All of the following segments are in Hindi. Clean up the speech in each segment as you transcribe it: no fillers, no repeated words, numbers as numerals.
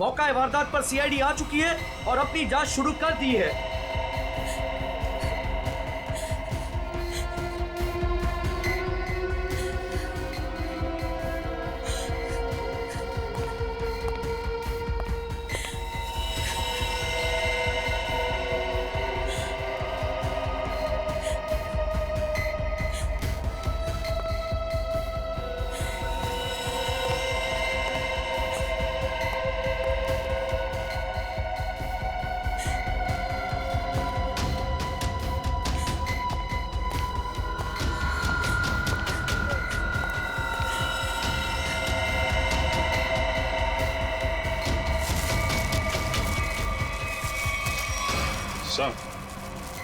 मौका वारदात पर सीआईडी आ चुकी है और अपनी जांच शुरू कर दी है।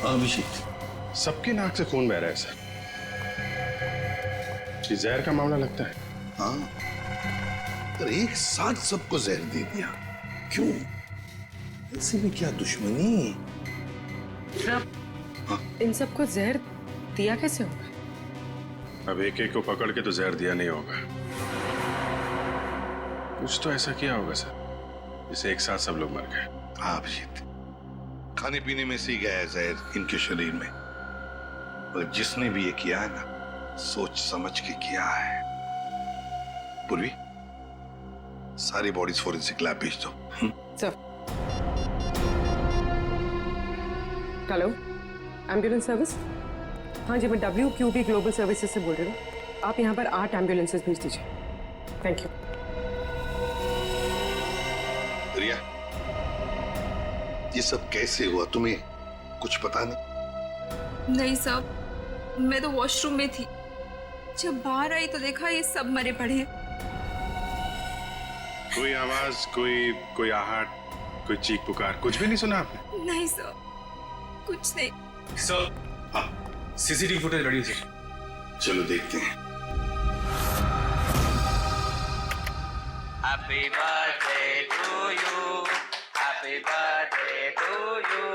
अभिषेक, सबकी नाक से खून बह रहा है सर। ये जहर का मामला लगता है। हाँ, पर एक साथ सबको जहर दे दिया, क्यों? ऐसे में क्या दुश्मनी? इन सबको जहर दिया कैसे होगा? अब एक एक को पकड़ के तो जहर दिया नहीं होगा, कुछ तो ऐसा किया होगा सर जिससे एक साथ सब लोग मर गए। हाँ अभिषेक, खाने पीने में से ही गया है जहर इनके शरीर में। और जिसने भी ये किया है ना, सोच समझ के किया है। पूर्वी, सारी बॉडीज फोरेंसिक लैब भेज दो। Sir, hello, ambulance service? हाँ जी, मैं WQB ग्लोबल सर्विसेज से बोल रही हूँ। आप यहाँ पर 8 एम्बुलेंसेज भेज दीजिए। Thank you. रिया, ये सब कैसे हुआ, तुम्हें कुछ पता नहीं? नहीं साहब, मैं तो वॉशरूम में थी। जब बाहर आई तो देखा ये सब मरे पड़े हैं। कोई आवाज, कोई आहट, कोई चीख पुकार, कुछ भी नहीं सुना आपने? नहीं सर, कुछ नहीं। सर, हाँ, सीसीटीवी फुटेज रेडी है सर। चलो देखते हैं। Happy birthday to you. Happy birthday to you.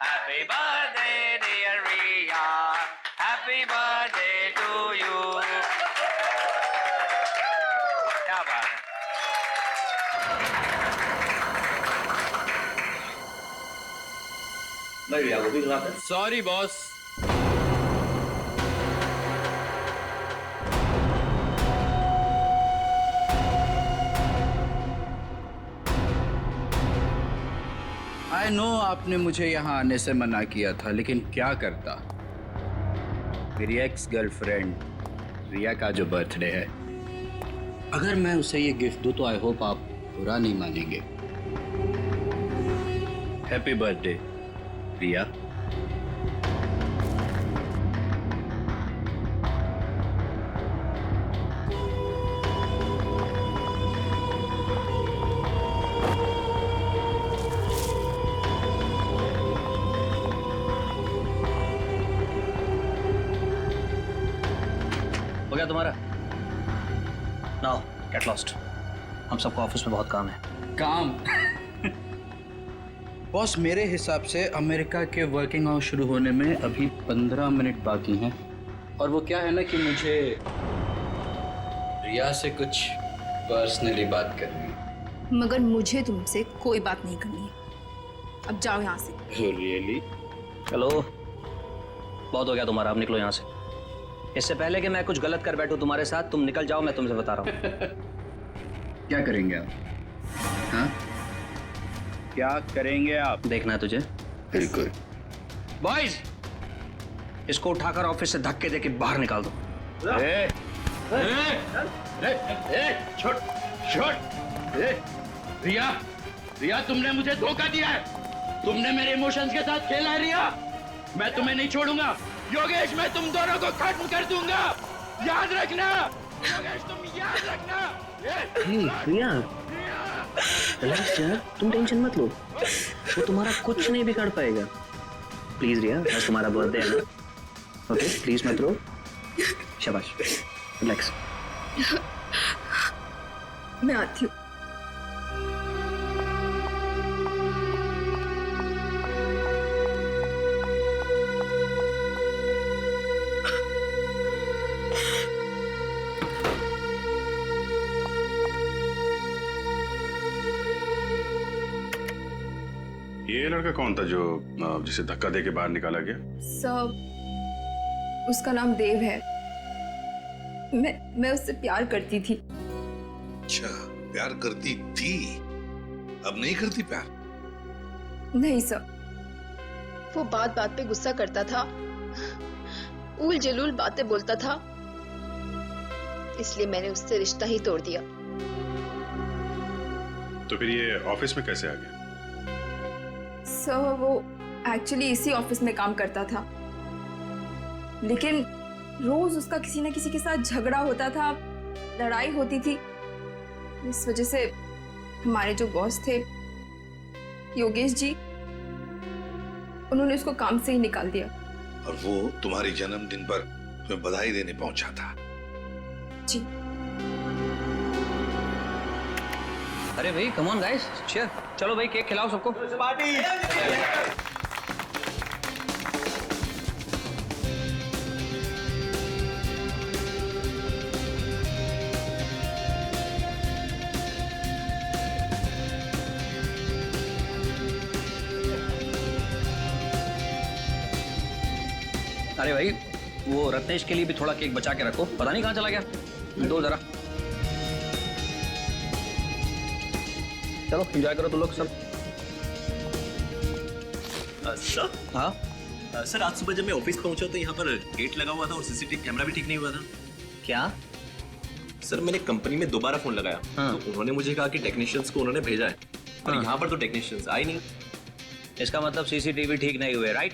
Happy birthday dear Riya. Happy birthday to you. क्या बात है? मैं रिया को भी बुलाता हूं। Sorry boss. आई नो आपने मुझे यहाँ आने से मना किया था, लेकिन क्या करता। मेरी एक्स गर्लफ्रेंड रिया का जो बर्थडे है, अगर मैं उसे ये गिफ्ट दूँ तो आई होप आप बुरा नहीं मानेंगे। हैप्पी बर्थडे रिया। हो गया तुम्हारा? Now get lost. हम सबको ऑफिस में बहुत काम है। काम? बॉस, मेरे हिसाब से अमेरिका के वर्किंग आवर्स शुरू होने में अभी 15 मिनट बाकी हैं। और वो क्या है ना कि मुझे रिया से कुछ पर्सनली बात करनी है। मगर मुझे तुमसे कोई बात नहीं करनी है। अब जाओ यहाँ से। रियली? चलो, बहुत हो गया तुम्हारा, अब निकलो यहाँ से। इससे पहले कि मैं कुछ गलत कर बैठूं तुम्हारे साथ, तुम निकल जाओ, मैं तुमसे बता रहा हूँ। क्या करेंगे आप? हाँ, क्या करेंगे आप? देखना है तुझे? बिल्कुल। बॉयज, इसको उठाकर ऑफिस से धक्के देके बाहर निकाल दो। रिया, तुमने मुझे धोखा दिया है। तुमने मेरे इमोशंस के साथ खेला है रिया। मैं तुम्हें नहीं छोड़ूंगा। योगेश, मैं तुम दोनों को खत्म कर दूंगा, याद रखना। योगेश, तुम याद रखना। रिया, रिलैक्स यार, तुम टेंशन मत लो। वो तुम्हारा कुछ नहीं बिगाड़ पाएगा। प्लीज रिया, आज तुम्हारा बर्थडे है ना, ओके? प्लीज मत रो। शाबाश, रिलैक्स। मैं आती हूँ। ये लड़का कौन था जो जिसे धक्का दे के बाहर निकाला गया? सर, उसका नाम देव है। मैं उससे प्यार करती थी। अच्छा, प्यार करती थी, अब नहीं करती प्यार? नहीं सर। वो बात बात पे गुस्सा करता था, उल जलूल बातें बोलता था, इसलिए मैंने उससे रिश्ता ही तोड़ दिया। तो फिर ये ऑफिस में कैसे आ गया? सर, वो एक्चुअली इसी ऑफिस में काम करता था, लेकिन रोज उसका किसी न किसी के साथ झगड़ा होता था, लड़ाई होती थी। इस वजह से हमारे जो बॉस थे योगेश जी, उन्होंने उसको काम से ही निकाल दिया। और वो तुम्हारी जन्मदिन पर तुम्हें बधाई देने पहुंचा था? जी। अरे भाई कम ऑन गाइस, चीयर, चलो भाई केक खिलाओ सबको। पार्टी। अरे भाई वो रत्नेश के लिए भी थोड़ा केक बचा के रखो, पता नहीं कहाँ चला गया। दो जरा, चलो एंजॉय करो तुम लोग सब। सर, हाँ सर, आज सुबह जब मैं ऑफिस पहुंचा तो यहाँ पर गेट लगा हुआ था और सीसीटीवी कैमरा भी ठीक नहीं हुआ था। क्या? सर, मैंने कंपनी में दोबारा फोन लगाया, हाँ। तो उन्होंने मुझे कहा कि टेक्नीशियंस को उन्होंने भेजा है, और हाँ। यहाँ पर तो टेक्नीशियंस आए नहीं। इसका मतलब सीसीटीवी ठीक नहीं हुए, राइट?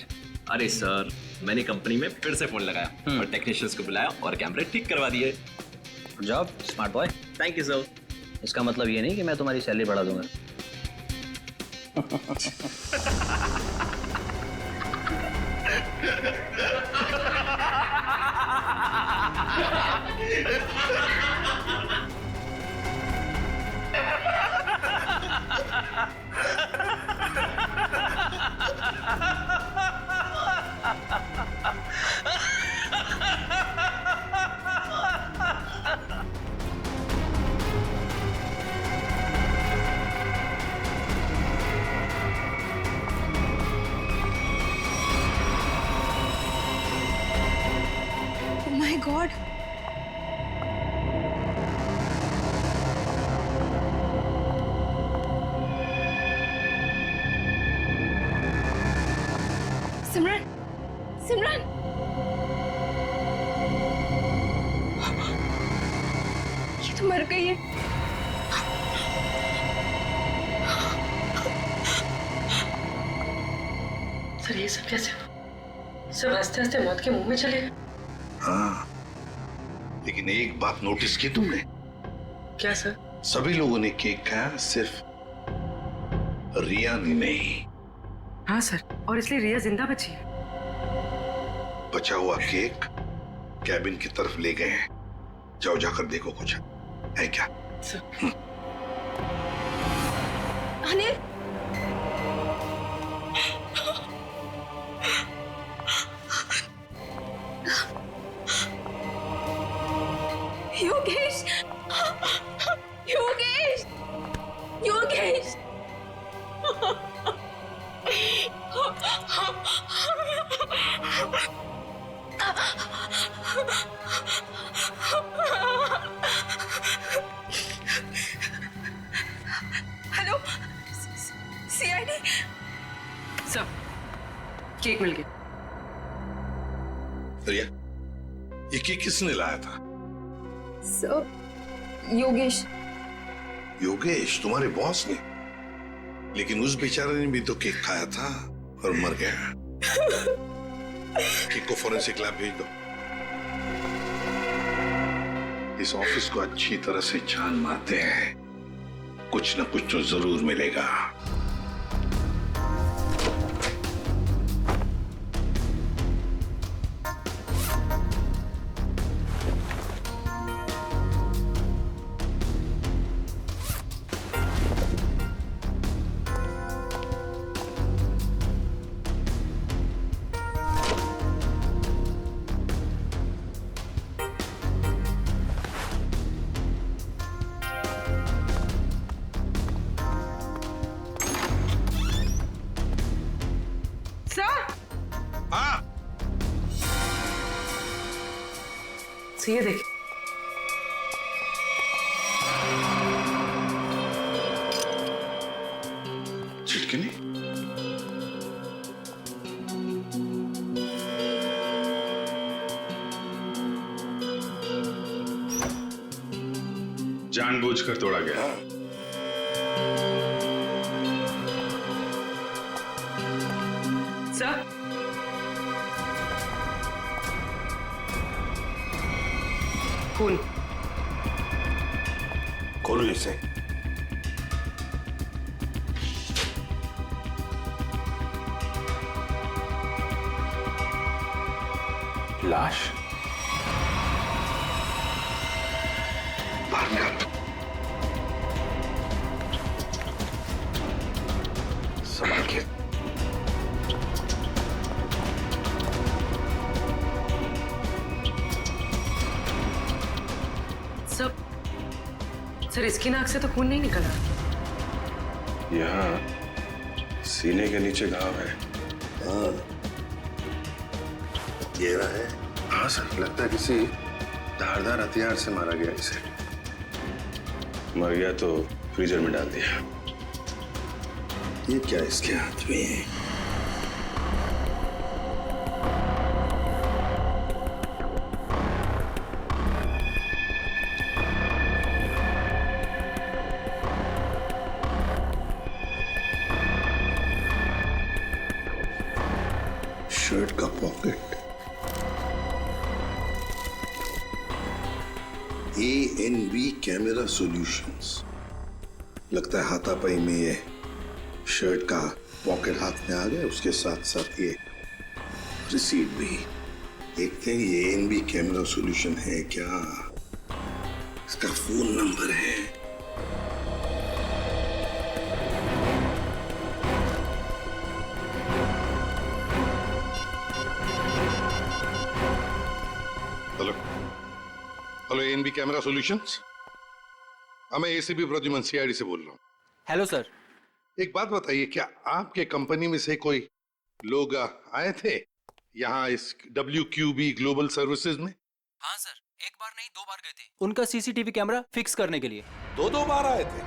अरे सर, मैंने कंपनी में फिर से फोन लगाया और टेक्नीशियंस को बुलाया और कैमरे ठीक करवा दिए। Good job smart boy. Thank you sir. इसका मतलब ये नहीं कि मैं तुम्हारी सैलरी बढ़ा दूंगा। Oh my God! सिमरन, सिमरन! ये तो मर गई है। सर ये सब कैसे हुआ? सब हंसते हंसते मौत के मुंह में चले गए। हाँ, लेकिन एक बात नोटिस की तुमने? क्या सर? सभी लोगों ने केक खाया, सिर्फ रिया ने नहीं। हाँ सर, और इसलिए रिया जिंदा बची है। बचा हुआ केक कैबिन की तरफ ले गए हैं, जाओ जाकर देखो कुछ है क्या। Anil, Yogesh, Yogesh, Yogesh! Hello, CID. Sir cake मिल गया। रिया, ये केक किसने लाया था? सर, योगेश। योगेश, तुम्हारे बॉस ने? लेकिन उस बेचारे ने भी तो केक खाया था और मर गया। केक को फॉरेंसिक लैब भेज दो। इस ऑफिस को अच्छी तरह से छान मारते हैं, कुछ न कुछ तो जरूर मिलेगा। बस ये देखिए। छिटकिनी? जानबूझकर तोड़ा गया। सर, खून। खोलो इसे। लाश? बाहर निकाल। संभाल के। सर इसकी नाक से तो खून नहीं निकला। यहाँ सीने के नीचे घाव है। हाँ, गहरा है। हाँ सर, लगता है किसी धारदार हथियार से मारा गया इसे। मर गया तो फ्रीजर में डाल दिया। ये क्या इसके हाथ में है? शर्ट का पॉकेट। ANB camera solutions. लगता है हाथापाई में ये शर्ट का पॉकेट हाथ में आ गया, उसके साथ साथ ये रिसीट भी। देखते हैं ये ANB कैमरा सॉल्यूशन है क्या। इसका फोन नंबर है। Hello hello, ANB camera solutions. मैं ACP प्रद्युमन CID से बोल रहा हूँ। Hello sir. एक बात बताइए, क्या आपके कंपनी में से कोई लोग आए थे यहाँ इस WQB ग्लोबल सर्विसेज में? हाँ सर, एक बार नहीं 2 बार गए थे उनका CCTV कैमरा फिक्स करने के लिए। दो बार आए थे?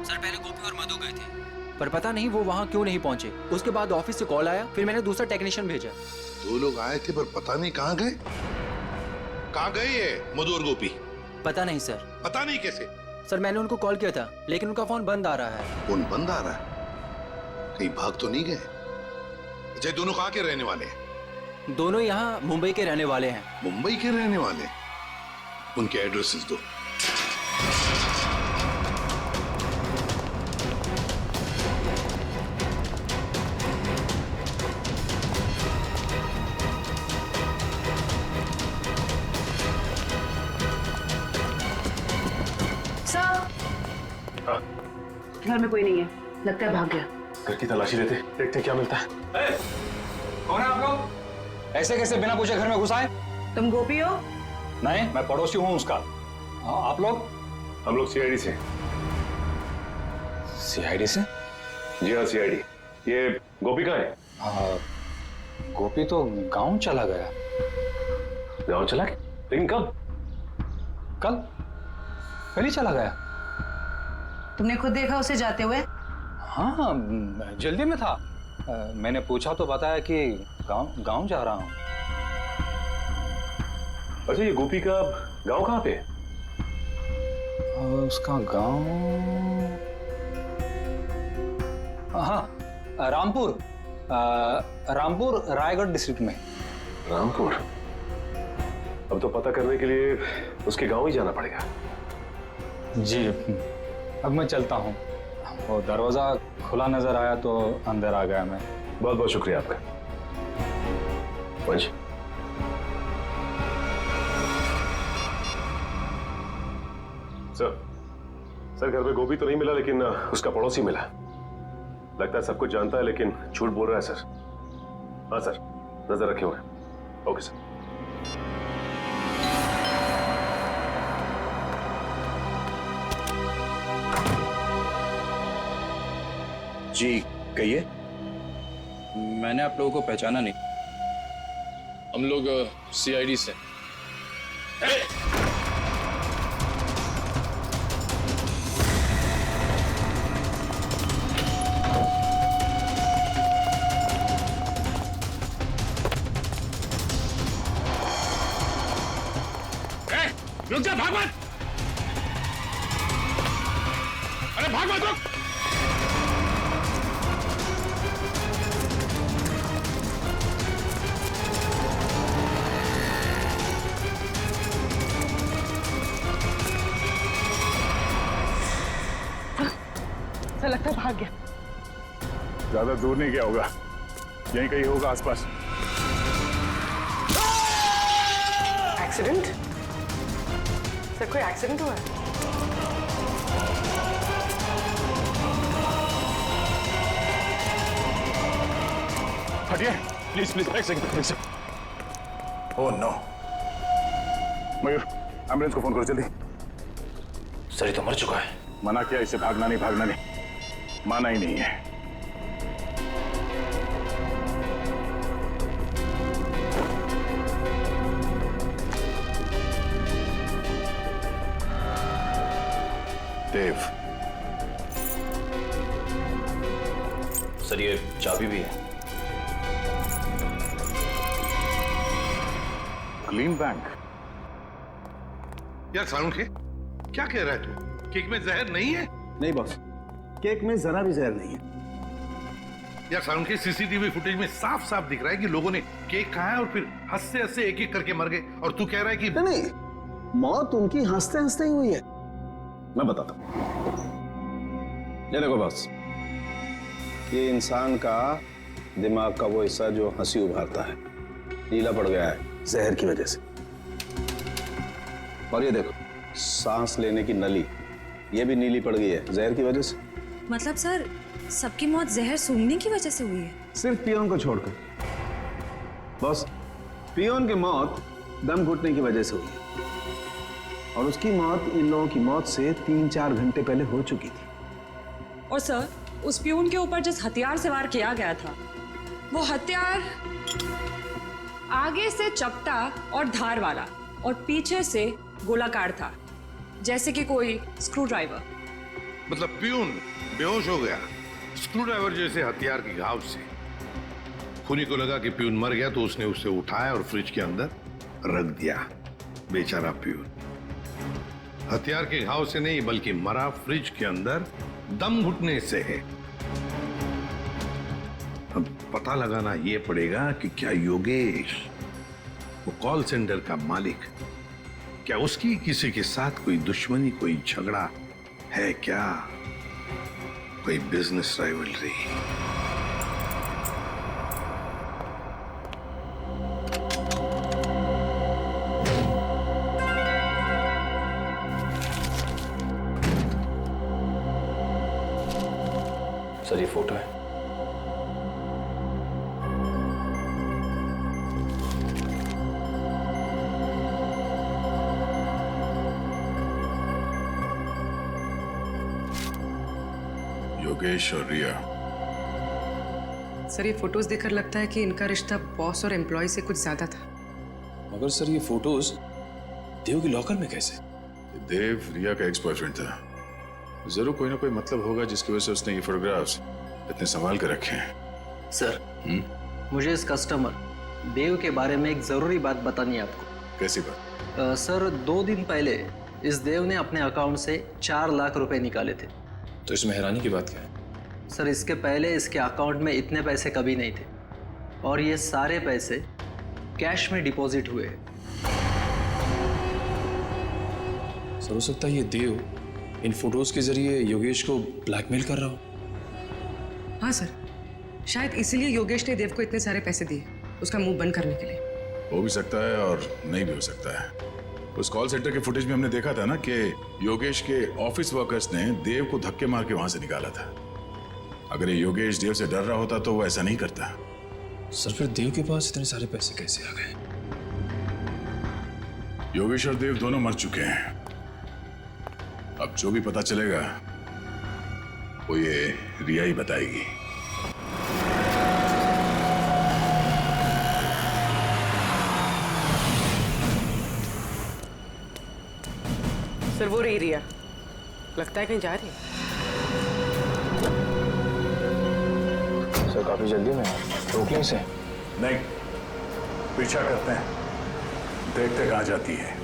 सर पहले गोपी और मधु गए थे, पर पता नहीं वो वहाँ क्यों नहीं पहुँचे। उसके बाद ऑफिस से कॉल आया, फिर मैंने दूसरा टेक्नीशियन भेजा। 2 लोग आए थे पर पता नहीं कहाँ गए। कहाँ गए ये मधु और गोपी? पता नहीं सर। पता नहीं कैसे? सर मैंने उनको कॉल किया था, लेकिन उनका फोन बंद आ रहा है। फोन बंद आ रहा है? कहीं भाग तो नहीं गए? अच्छा, दोनों कहाँ के रहने वाले हैं? दोनों यहाँ मुंबई के रहने वाले हैं। मुंबई के रहने वाले? उनके एड्रेसेस दो। घर में कोई नहीं है, लगता है भाग गया। घर की तलाशी लेते, देखते क्या मिलता है। कौन है आप लोग? ऐसे कैसे बिना पूछे घर में घुस आए? तुम गोपी हो? नहीं, मैं पड़ोसी हूँ उसका। आप लोग? हम लोग CID से। CID से? जी हाँ, CID। ये गोपी कहाँ है? गोपी तो गांव चला गया। गाँव चला गया? लेकिन कब? कल ही चला गया। तुमने खुद देखा उसे जाते हुए? हाँ, जल्दी में था। मैंने पूछा तो बताया कि गांव जा रहा हूँ। अच्छा, ये गोपी का गांव कहाँ पे? उसका गांव, हाँ, रामपुर रायगढ़ डिस्ट्रिक्ट में। रामपुर? अब तो पता करने के लिए उसके गांव ही जाना पड़ेगा। जी, अब मैं चलता हूँ। वो दरवाजा खुला नजर आया तो अंदर आ गया मैं। बहुत बहुत शुक्रिया आपका। वंश, सर घर में गोपी तो नहीं मिला, लेकिन उसका पड़ोसी मिला। लगता है सब कुछ जानता है, लेकिन झूठ बोल रहा है सर। हाँ सर, नजर रखे हुए। Okay sir. जी कहिए। मैंने आप लोगों को पहचाना नहीं। हम लोग CID से। रुक जा, भाग मत! अरे भाग मत, रुक! सर लगता है भाग गया। ज्यादा दूर नहीं गया होगा, यहीं कहीं होगा आसपास। एक्सीडेंट? सर कोई एक्सीडेंट हुआ है? हटिए, प्लीज प्लीज, एक second. Oh no. Mayur, ambulance को फोन करो जल्दी। सर ये तो मर चुका है। मना किया इसे, भागना नहीं, माना ही नहीं है। देव, सर ये चाबी भी है। Clean bank. यार सालुंखे, क्या कह रहा है तू? केक में जहर नहीं है? नहीं बॉस, केक में जरा भी जहर नहीं है। यार सालुंखे, सीसीटीवी फुटेज में साफ साफ दिख रहा है कि लोगों ने केक खाया और फिर हंसते हंसते एक एक करके मर गए, और तू कह रहा है कि नहीं, मौत उनकी हंसते हंसते ही हुई है। मैं बताता हूं। ये देखो बॉस, ये इंसान का दिमाग का वो हिस्सा जो हंसी उभारता है, नीला पड़ गया है जहर की वजह से। और ये देखो, सांस लेने की नली, ये भी नीली पड़ गई है जहर की वजह से। मतलब सर, सबकी मौत जहर सूंघने की वजह से हुई है? सिर्फ पियोन को छोड़कर। बॉस, पियोन की मौत दम घुटने की वजह से हुई है, और उसकी मौत इन लोगों की मौत से 3-4 घंटे पहले हो चुकी थी। और सर, उस पियून के ऊपर जिस हथियार से वार किया गया था, वो हथियार आगे से चपटा और धार वाला और पीछे से गोलाकार था, जैसे कि कोई स्क्रू ड्राइवर। मतलब प्यून बेहोश हो गया स्क्रू ड्राइवर जैसे हथियार के घाव से। खूनी को लगा कि प्यून मर गया, तो उसने उसे उठाया और फ्रिज के अंदर रख दिया। बेचारा प्यून हथियार के घाव से नहीं, बल्कि मरा फ्रिज के अंदर दम घुटने से है। अब पता लगाना यह पड़ेगा कि क्या योगेश, वो कॉल सेंटर का मालिक, क्या उसकी किसी के साथ कोई दुश्मनी, कोई झगड़ा है क्या, कोई बिजनेस राइवलरी? सर ये फोटो है। योगेश और रिया। सर ये फोटोज देखकर लगता है कि इनका रिश्ता बॉस और एम्प्लॉय से कुछ ज्यादा था। मगर सर ये फोटोज देव की लॉकर में कैसे? देव रिया का एक्स बॉयफ्रेंड था, जरूर कोई ना कोई मतलब होगा जिसकी वजह से उसने ये फोटोग्राफ्स इतने संभाल कर रखे हैं। सर, मुझे इस कस्टमर देव के बारे में एक जरूरी बात बतानी है आपको। कैसी बात? सर 2 दिन पहले इस देव ने अपने अकाउंट से 4 लाख रुपए निकाले थे। तो इसमें हैरानी की बात क्या है? सर इसके पहले इसके अकाउंट में इतने पैसे कभी नहीं थे, और ये सारे पैसे कैश में डिपॉजिट हुए। सर हो सकता है ये देव इन फोटोज के जरिए योगेश को ब्लैकमेल कर रहा हो। हाँ सर, शायद इसीलिए योगेश ने देव को इतने सारे पैसे दिए, उसका मुंह बंद करने के लिए। हो भी सकता है और नहीं भी हो सकता है। उस कॉल सेंटर के फुटेज में हमने देखा था ना कि योगेश के ऑफिस वर्कर्स ने देव को धक्के मार के वहां से निकाला था। अगर ये योगेश देव से डर रहा होता तो वो ऐसा नहीं करता। सर फिर देव के पास इतने सारे पैसे कैसे आ गए? योगेश और देव दोनों मर चुके हैं। अब जो भी पता चलेगा वो ये रिया ही बताएगी। सर वो रही रिया, लगता है कहीं जा रही है। सर काफी जल्दी में रोक लें इसे। नहीं, पीछा करते हैं, देखते कहाँ जाती है।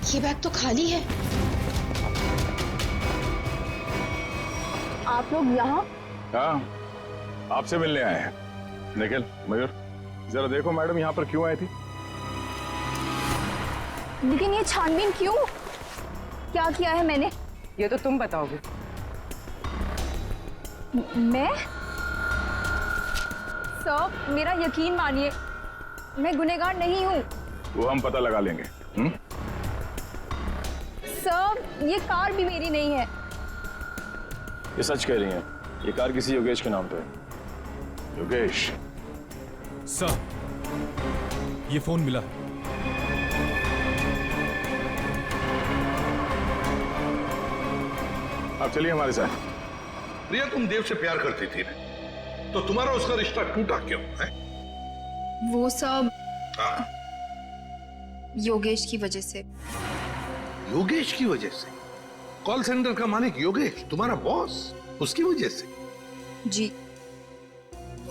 ये बैग तो खाली है। आप लोग यहाँ? हाँ, आपसे मिलने आए हैं। निखिल, मयूर, जरा देखो मैडम यहाँ पर क्यों आई थी? लेकिन ये छानबीन क्यों? क्या किया है मैंने? ये तो तुम बताओगे। मैं? सर, मेरा यकीन मानिए, मैं गुनहगार नहीं हूँ। वो हम पता लगा लेंगे। सर, ये कार भी मेरी नहीं है। ये सच कह रही हैं, ये कार किसी योगेश के नाम पे है। योगेश? सर, ये फोन मिला। अब चलिए हमारे साथ। प्रिया, तुम देव से प्यार करती थी ना, तो तुम्हारा उसका रिश्ता टूटा क्यों है? वो सब योगेश की वजह से। योगेश की वजह से? कॉल सेंटर का मालिक योगेश, तुम्हारा बॉस, उसकी वजह से? जी,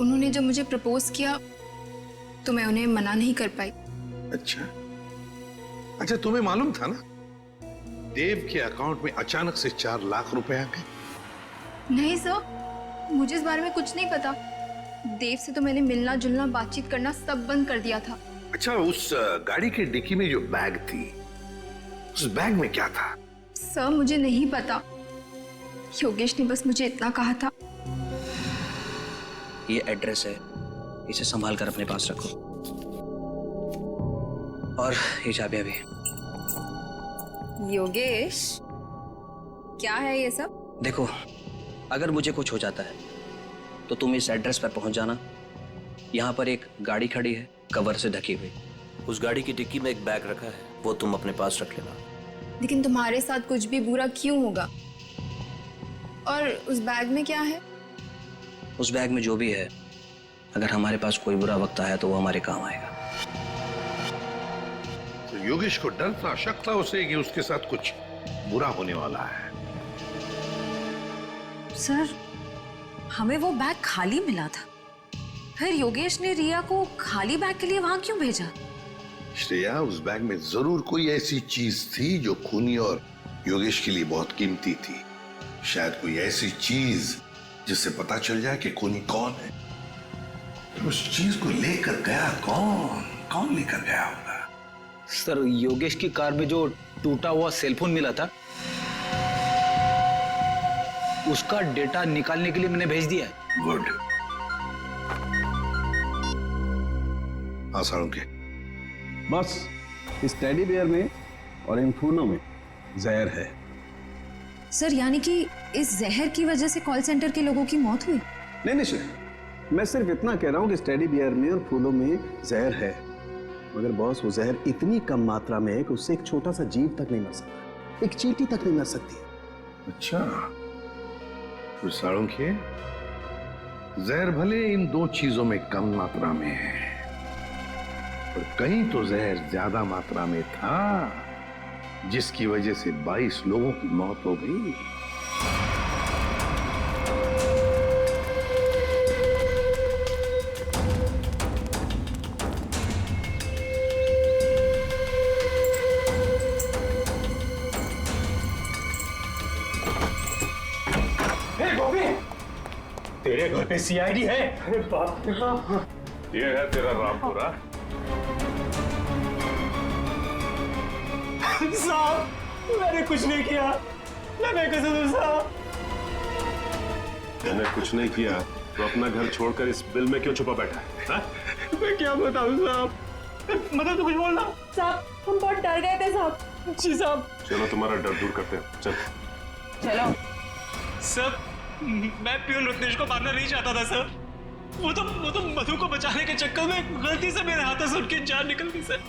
उन्होंने जब मुझे प्रपोज किया तो मैं उन्हें मना नहीं कर पाई। अच्छा, अच्छा, तुम्हें मालूम था ना देव के अकाउंट में अचानक से 4 लाख रुपए आ गए? नहीं सर, मुझे इस बारे में कुछ नहीं पता। देव से तो मैंने मिलना जुलना बातचीत करना सब बंद कर दिया था। अच्छा, उस गाड़ी की डिक्की में जो बैग थी, उस बैग में क्या था? सर, मुझे नहीं पता। योगेश ने बस मुझे इतना कहा था। ये एड्रेस है, इसे संभाल कर अपने पास रखो। और ये चाबियां भी। योगेश, क्या है ये सब? देखो, अगर मुझे कुछ हो जाता है तो तुम इस एड्रेस पर पहुंच जाना। यहाँ पर एक गाड़ी खड़ी है, कवर से ढकी हुई। उस गाड़ी की डिक्की में एक बैग रखा है, वो तुम अपने पास रख लेना। लेकिन तुम्हारे साथ कुछ भी बुरा क्यों होगा? और उस बैग में क्या है? उस बैग में जो भी है, अगर हमारे पास कोई बुरा वक्त आया तो वो हमारे काम आएगा। तो योगेश को डर था, शक था उसे कि उसके साथ कुछ बुरा होने वाला है। सर, हमें वो बैग खाली मिला था, फिर योगेश ने रिया को खाली बैग के लिए वहां क्यों भेजा? श्रेया, उस बैग में जरूर कोई ऐसी चीज थी जो खूनी और योगेश के लिए बहुत कीमती थी। शायद कोई ऐसी चीज जिससे पता चल जाए कि खूनी कौन है। तो उस चीज को लेकर गया कौन लेकर गया होगा? सर, योगेश की कार में जो टूटा हुआ सेलफोन मिला था, उसका डेटा निकालने के लिए मैंने भेज दिया है। गुड। हाँ साळुंखे, बस इस टेडी बेयर में और इन फूलों में जहर है। सर, यानी कि इस जहर की वजह से कॉल सेंटर के लोगों की मौत हुई? नहीं निश्चय, मैं सिर्फ इतना कह रहा हूं कि इस टेडी बियर में और फूलों में जहर है, मगर बॉस वो जहर इतनी कम मात्रा में है कि उससे एक छोटा सा जीव तक नहीं मर सकता, एक चींटी तक नहीं मर सकती। अच्छा, तो साळुंखे, जहर भले इन दो चीजों में कम मात्रा में है, पर कहीं तो जहर ज्यादा मात्रा में था, जिसकी वजह से 22 लोगों की मौत हो गई। तेरे घर पे सीआईडी है? अरे बाप रे बाप। ये है तेरा रामपुरा। साहब, मैंने कुछ नहीं किया। मैं कसम साहब। मैंने कुछ नहीं किया तो अपना घर छोड़कर इस बिल में क्यों छुपा बैठा है? हा? मैं क्या बताऊं साहब? मतलब तो कुछ बोलना। साहब, हम बहुत डर गए थे साहब। जी साहब। चलो तुम्हारा डर दूर करते हैं, चल। चलो। सर, मैं प्यून रत्नेश को मारना नहीं चाहता था सर। वो तो मधु को बचाने के चक्कर में गलती से मेरे हाथों से उनकी जान निकल गई सर।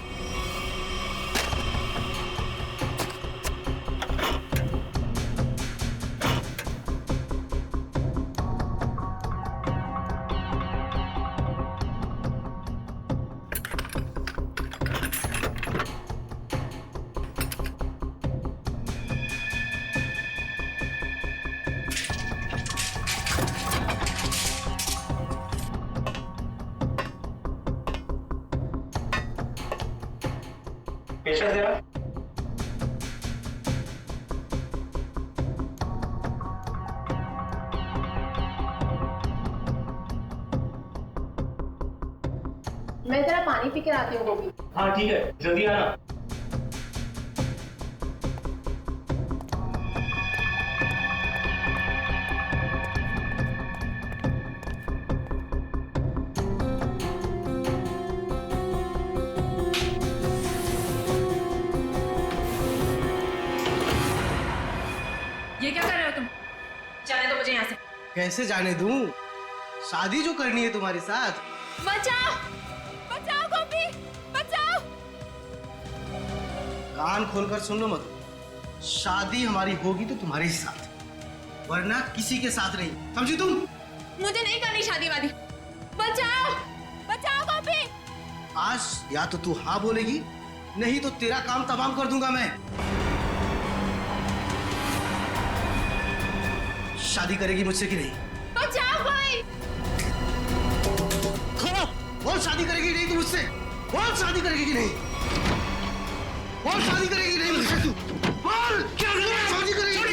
पेशेंट जरा। मैं जरा पानी पी कर आती हूँ गोभी। हाँ ठीक है, जल्दी आना। ये क्या कर रहे हो तुम? जाने दो मुझे यहाँ से। कैसे जाने दूं? शादी जो करनी है तुम्हारे साथ। बचाओ, बचाओ गोपी, बचाओ। कान खोलकर सुन लो मधु, शादी हमारी होगी तो तुम्हारे साथ, वरना किसी के साथ नहीं, समझी तुम? मुझे नहीं करनी शादी वादी। बचाओ, बचाओ गोपी। आज या तो तू हाँ बोलेगी, नहीं तो तेरा काम तमाम कर दूंगा मैं। शादी करेगी मुझसे कि नहीं? बचाओ भाई। बोल शादी करेगी नहीं तू मुझसे? बोल शादी करेगी कि नहीं? बोल शादी करेगी नहीं मुझसे तू? बोल क्या शादी करेगी?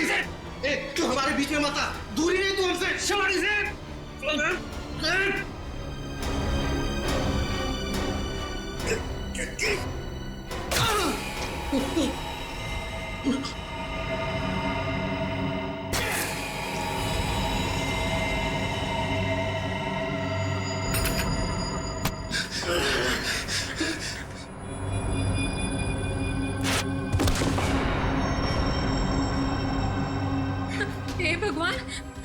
ए, तू हमारे बीच में मत आ, दूरी नहीं तू हमसे। शादी से हे भगवान,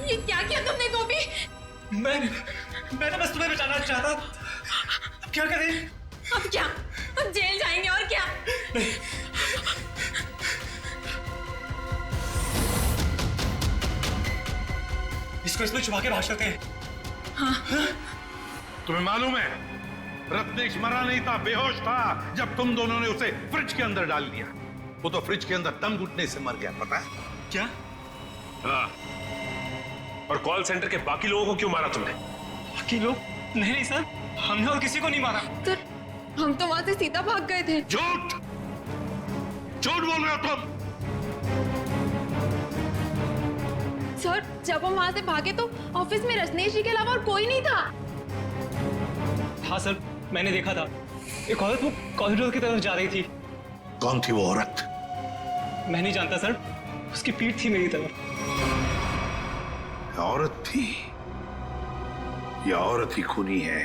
ये क्या किया तुमने गोपी? मैं तो बस तुम्हें बचाना चाहता। अब क्या करें? अब क्या? अब जेल जाएंगे और क्या? इसको इसमें छुपा के भाग सकते हैं। हाँ। तुम्हें मालूम है, रत्नेश मरा नहीं था, बेहोश था जब तुम दोनों ने उसे फ्रिज के अंदर डाल दिया। वो तो फ्रिज के अंदर दम घुटने से मर गया, पता है? क्या? हाँ। और कॉल सेंटर के बाकी लोगों को क्यों मारा तुमने? बाकी लोग? नहीं सर, हमने और किसी को नहीं मारा। सर, हम तो वहां से सीधा भाग गए थे। झूठ, झूठ बोल रहे हो तुम। सर, जब हम वहां से भागे तो ऑफिस में रत्नेश जी के अलावा और कोई नहीं था। हाँ सर, मैंने देखा था। एक औरत वो कॉरिडोर की तरफ जा रही थी। कौन थी वो औरत? मैं नहीं जानता सर, उसकी पीठ थी मेरी तरफ। औरत थी? ये औरत ही खूनी है।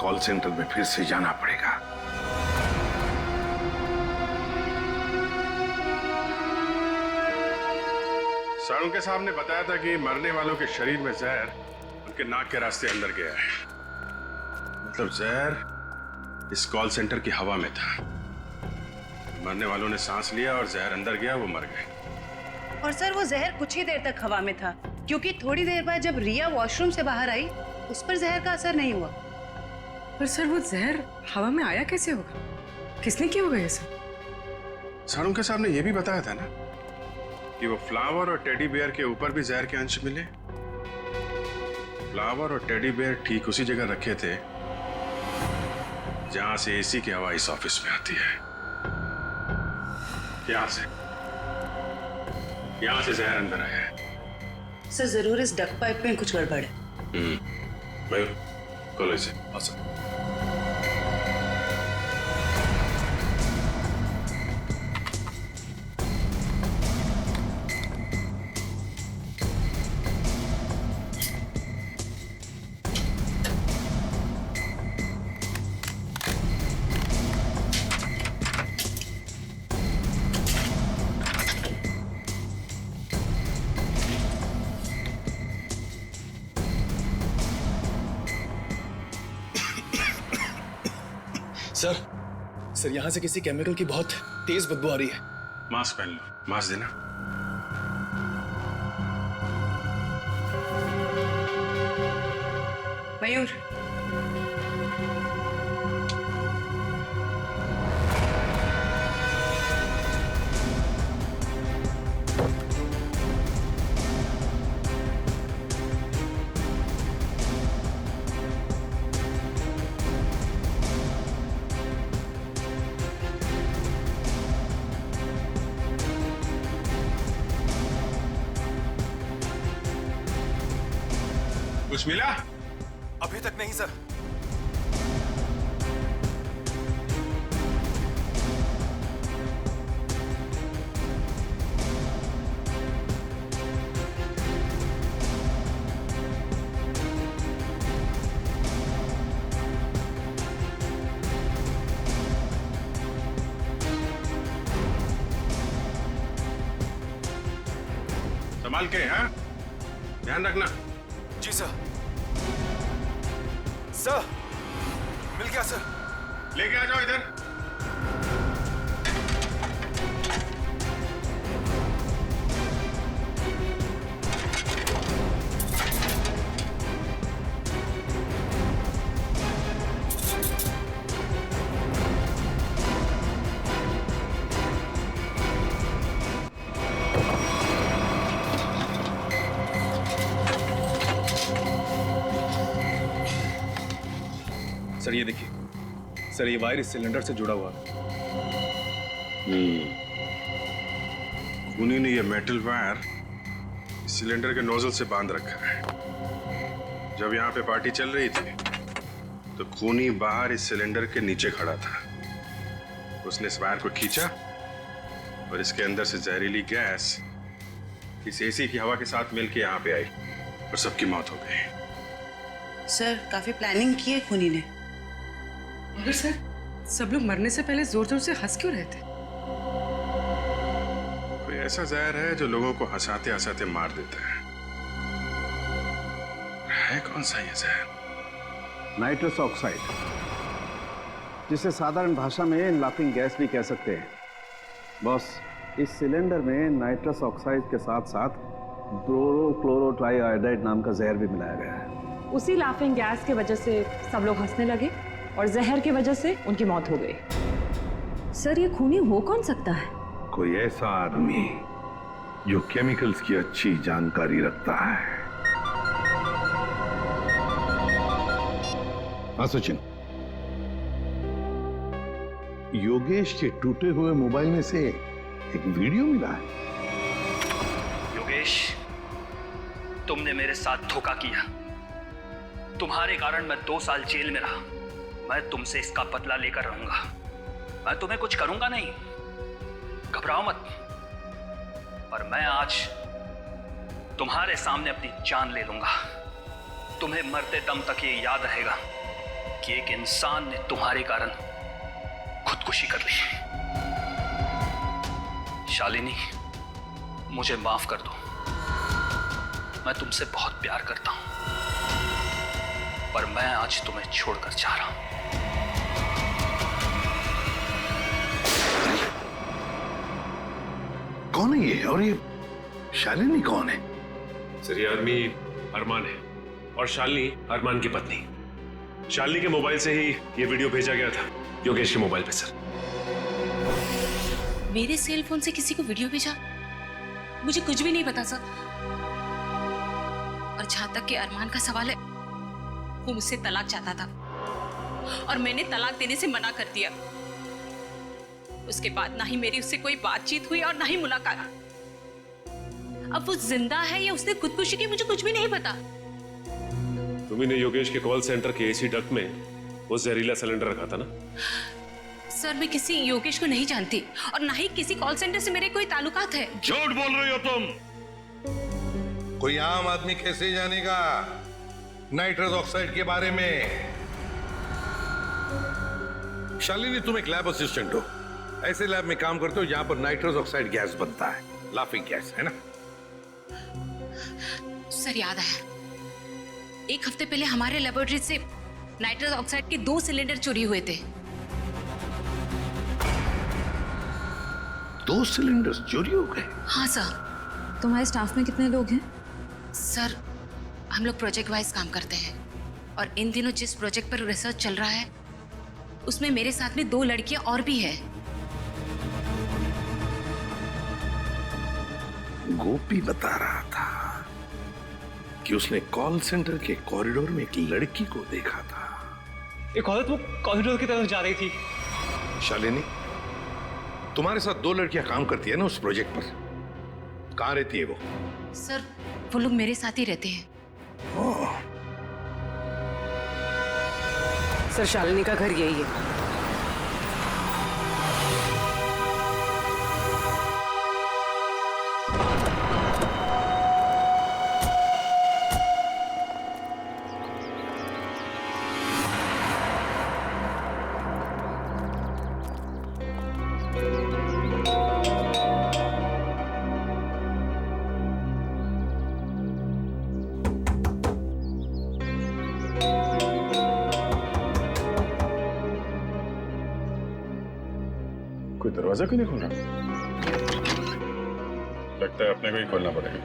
कॉल सेंटर में फिर से जाना पड़ेगा। साळुंखे साहब ने बताया था कि मरने वालों के शरीर में जहर उनके नाक के रास्ते अंदर गया है। मतलब जहर इस कॉल सेंटर की हवा में था। मरने वालों ने सांस लिया और जहर अंदर गया, वो मर गए। और सर वो जहर कुछ ही देर तक हवा में था, क्योंकि थोड़ी देर बाद जब रिया वॉशरूम से बाहर आई उस पर जहर का असर नहीं हुआ। पर सर वो जहर हवा में आया कैसे होगा? किसने किया होगा ये सब? सारुंके साहब ने यह भी बताया था ना कि वो फ्लावर और टेडी बेयर के ऊपर भी जहर के अंश मिले। फ्लावर और टेडी बेयर ठीक उसी जगह रखे थे जहां से एसी की हवा इस ऑफिस में आती है। यहां से जहर अंदर आया है। सर जरूर इस डक पाइप में कुछ गड़बड़ है। मयूर, खोलो इसे। awesome. सर यहाँ से किसी केमिकल की बहुत तेज बदबू आ रही है। मास्क पहन लो। मास्क देना। मयूर, कुछ मिला? अभी तक नहीं सर। संभाल के, हाँ? ध्यान रखना। जी सर। सर, मिल गया सर। लेके आ जाओ इधर। सर ये देखिए, सर ये वायर इस सिलेंडर से जुड़ा हुआ है। खूनी ने ये मेटल वायर इस सिलेंडर के नोजल से बांध रखा है। जब यहाँ पे पार्टी चल रही थी तो खूनी बाहर इस सिलेंडर के नीचे खड़ा था। उसने इस वायर को खींचा और इसके अंदर से जहरीली गैस इस एसी की हवा के साथ मिलकर यहाँ पे आई और सबकी मौत हो गई। सर काफी प्लानिंग की है खूनी ने। मगर सर सब लोग मरने से पहले जोर जोर से हंस क्यों रहे थे? कोई ऐसा जहर है जो लोगों को हंसाते हंसाते मार देता है कौन सा ये जहर? नाइट्रस ऑक्साइड, जिसे साधारण भाषा में लाफिंग गैस भी कह सकते हैं। बॉस, इस सिलेंडर में नाइट्रस ऑक्साइड के साथ साथ ब्रोरोक्लोरोट्राइआयोडाइड नाम का जहर भी मिलाया गया है। उसी लाफिंग गैस की वजह से सब लोग हंसने लगे और जहर की वजह से उनकी मौत हो गई। सर ये खूनी हो कौन सकता है? कोई ऐसा आदमी जो केमिकल्स की अच्छी जानकारी रखता है। हाँ सचिन, योगेश के टूटे हुए मोबाइल में से एक वीडियो मिला है। योगेश, तुमने मेरे साथ धोखा किया। तुम्हारे कारण मैं 2 साल जेल में रहा। मैं तुमसे इसका बदला लेकर रहूंगा। मैं तुम्हें कुछ करूंगा नहीं, घबराओ मत। पर मैं आज तुम्हारे सामने अपनी जान ले लूंगा। तुम्हें मरते दम तक ये याद रहेगा कि एक इंसान ने तुम्हारे कारण खुदकुशी कर ली। शालिनी, मुझे माफ कर दो। मैं तुमसे बहुत प्यार करता हूं, पर मैं आज तुम्हें छोड़कर जा रहा हूं। कौन है ये? और ये शालिनी कौन है? सर ये आदमी अरमान है और शालिनी अरमान की पत्नी। शालिनी के मोबाइल से ही ये वीडियो भेजा गया था योगेश के मोबाइल पे सर। मेरे सेल फोन से किसी को वीडियो भेजा? मुझे कुछ भी नहीं पता सर। और जहां तक कि अरमान का सवाल है, वो मुझसे तलाक चाहता था और मैंने तलाक देने से मना कर दिया। उसके बाद ना ही मेरी उससे कोई बातचीत हुई और ना ही मुलाकात। अब वो जिंदा है या उसने खुदकुशी की, मुझे कुछ भी नहीं पता। तुमने योगेश के कॉल सेंटर के एसी डक्ट में वो जहरीला सिलेंडर रखा था ना? सर मैं किसी योगेश को नहीं जानती और ना ही किसी कॉल सेंटर से मेरे कोई ताल्लुकात है। झूठ बोल रही हो तुम। कोई आम आदमी कैसे जानेगा नाइट्रस ऑक्साइड के बारे में? शालिनी तुम एक लैब असिस्टेंट हो, ऐसे लैब में काम करते हो जहां पर नाइट्रस ऑक्साइड गैस बनता है, लाफिंग गैस, है ना? सर याद आया, एक हफ्ते पहले हमारे लेबोरेटरी से नाइट्रस ऑक्साइड के 2 सिलेंडर चोरी हुए थे। 2 सिलेंडर चोरी हो गए? हाँ सर। तुम्हारे स्टाफ में कितने लोग हैं? सर हम लोग प्रोजेक्ट वाइज काम करते हैं और इन दिनों जिस प्रोजेक्ट पर रिसर्च चल रहा है उसमें मेरे साथ में 2 लड़कियां और भी है। गोपी बता रहा था कि उसने कॉल सेंटर के कॉरिडोर में एक लड़की को देखा था। एक औरत वो कॉरिडोर की तरफ जा रही थी। शालिनी, तुम्हारे साथ 2 लड़कियां काम करती है ना उस प्रोजेक्ट पर, कहां रहती है वो? सर वो लोग मेरे साथ ही रहते हैं। सर शालिनी का घर यही है। कोई दरवाजा क्यों नहीं खोल रहा? लगता है अपने को ही खोलना पड़ेगा।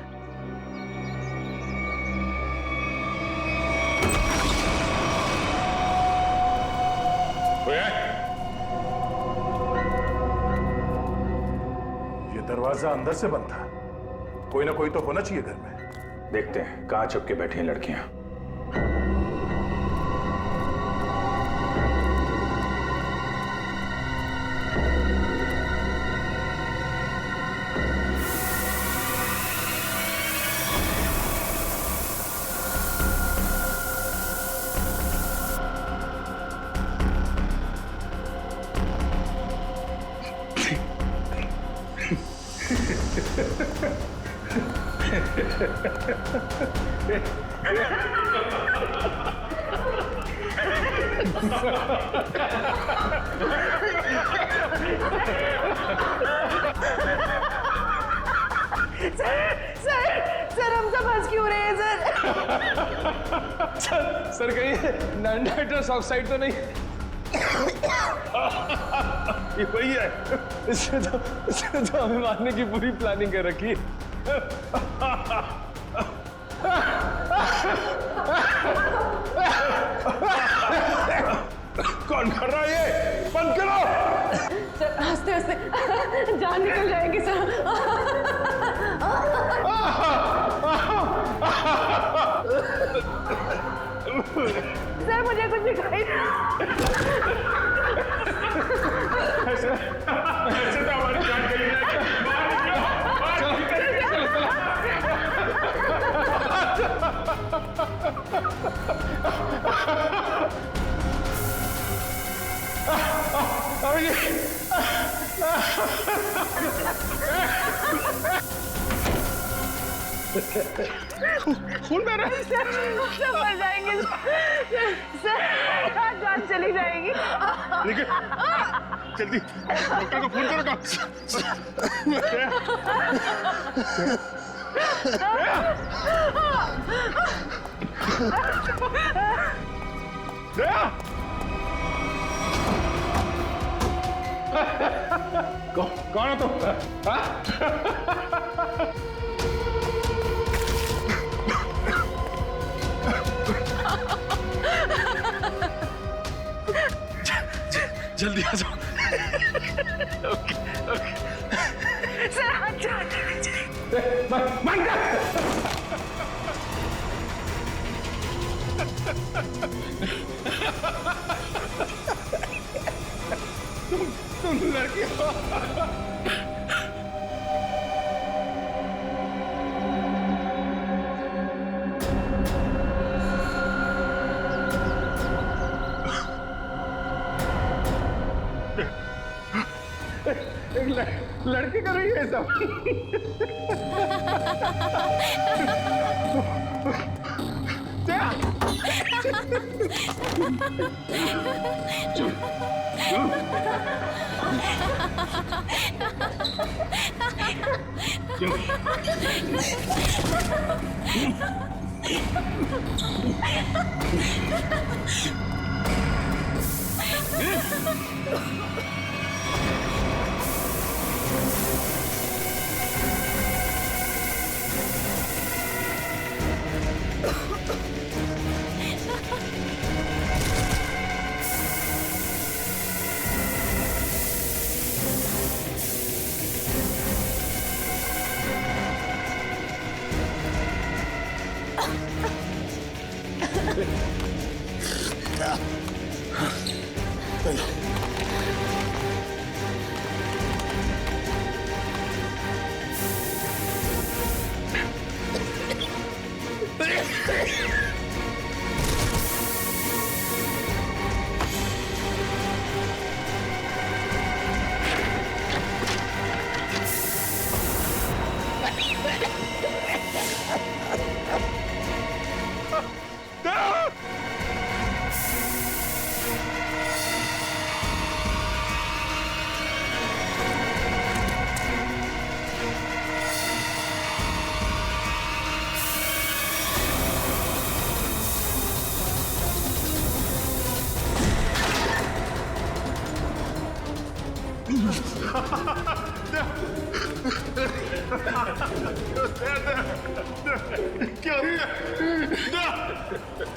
ये दरवाजा अंदर से बंद था। कोई ना कोई तो होना चाहिए घर में। देखते हैं कहाँ छुप के बैठी हैं लड़कियां। सर हम सब हंस क्यों रहे हैं सर? सर कहीं नाइट्रस ऑक्साइड तो नहीं? ये वही है। इससे तो हमें मारने की पूरी प्लानिंग कर रखी है। कौन कर रहा है ये? बंद करो। सर हंसते हंसते जान निकल जाएगी सर। सर मुझे कुछ दिखाई ऐसे तो हमारी जान गई है। खून बह रहा है। सब मर जाएंगे सर, जान चली जाएगी। लेकिन जल्दी डॉक्टर को फोन करो। कौन हो तुम? जल्दी आ जाओ। Okay okay. सर हाथ जोड़ तुम लड़की हो। लड़की कर रही है सब।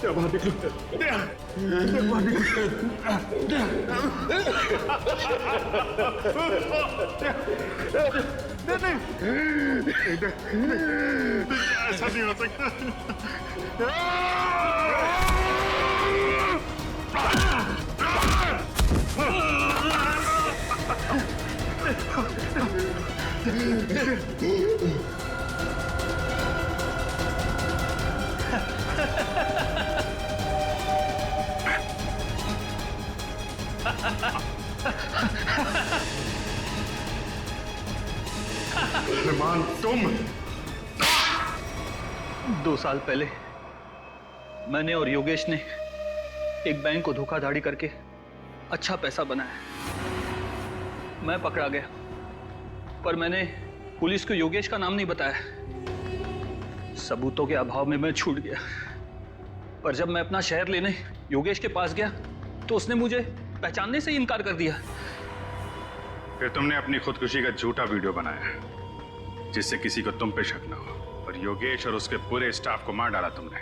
क्या बात ऐसा नहीं हो सकता। अरमान तुम 2 साल पहले मैंने और योगेश ने एक बैंक को धोखाधड़ी करके अच्छा पैसा बनाया। मैं पकड़ा गया, पर मैंने पुलिस को योगेश का नाम नहीं बताया। सबूतों के अभाव में मैं छूट गया। पर जब मैं अपना शहर लेने योगेश के पास गया तो उसने मुझे पहचानने से ही इनकार कर दिया। फिर तुमने अपनी खुदकुशी का झूठा वीडियो बनाया जिससे किसी को तुम पे शक न हो, और योगेश और उसके पूरे स्टाफ को मार डाला तुमने।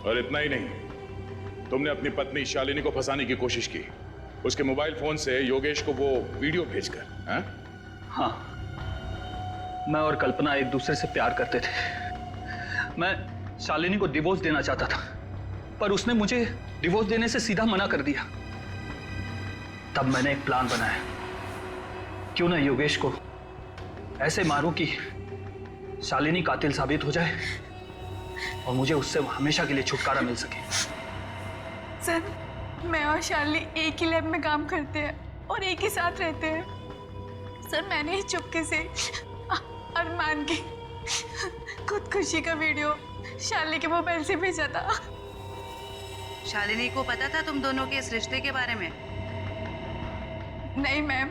और इतना ही नहीं, तुमने अपनी पत्नी शालिनी को फंसाने की कोशिश की, उसके मोबाइल फोन से योगेश को वो वीडियो भेजकर। हाँ, मैं और कल्पना एक दूसरे से प्यार करते थे। मैं शालिनी को डिवोर्स देना चाहता था, पर उसने मुझे डिवोर्स देने से सीधा मना कर दिया। तब मैंने एक प्लान बनाया, क्यों ना योगेश को ऐसे मारूं कि शालिनी कातिल साबित हो जाए और मुझे उससे हमेशा के लिए छुटकारा मिल सके। सर, मैं और शालिनी एक ही लैब में काम करते हैं और एक ही साथ रहते हैं। सर, मैंने ही चुपके से अरमान की खुदकुशी का वीडियो शालिनी के मोबाइल से भेजा था। शालिनी को पता था तुम दोनों के इस रिश्ते के बारे में? नहीं मैम,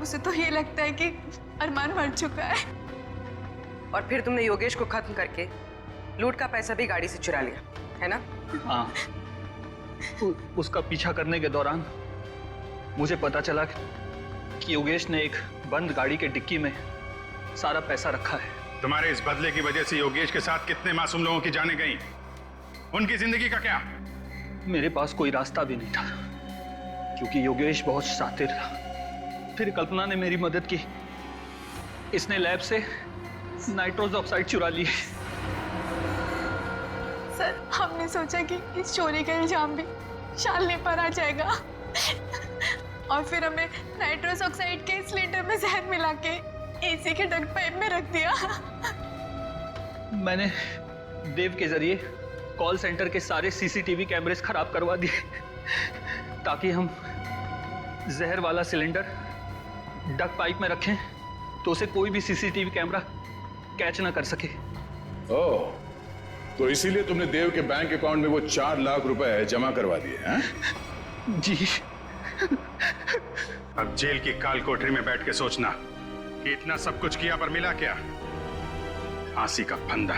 उसे तो ये लगता है कि अरमान मर चुका है। और फिर तुमने योगेश को खत्म करके लूट का पैसा भी गाड़ी से चुरा लिया, है ना? हाँ, उसका पीछा करने के दौरान मुझे पता चला कि योगेश ने एक बंद गाड़ी के डिक्की में सारा पैसा रखा है। तुम्हारे इस बदले की वजह से योगेश के साथ कितने मासूम लोगों की जानें गईं? उनकी जिंदगी का क्या? मेरे पास कोई रास्ता भी नहीं था, क्योंकि योगेश बहुत शातिर था। फिर कल्पना ने मेरी मदद की, इसने लैब से नाइट्रोस ऑक्साइड चुरा ली। सर, हमने सोचा कि इस चोरी का इल्जाम भी शालिनी पर आ जाएगा और फिर हमें नाइट्रोस ऑक्साइड के सिलेंडर में जहर मिला के एसी के डक्ट पाइप में रख दिया। मैंने देव के जरिए कॉल सेंटर के सारे सीसीटीवी कैमरेस खराब करवा दिए ताकि हम जहर वाला सिलेंडर डक्ट पाइप में रखें तो उसे कोई भी सीसीटीवी कैमरा कैच ना कर सके। ओह, तो इसीलिए तुमने देव के बैंक अकाउंट में वो 4 लाख रुपए जमा करवा दिए हैं? जी। अब जेल की काल कोठरी में बैठ के सोचना कि इतना सब कुछ किया पर मिला क्या? फांसी का फंदा।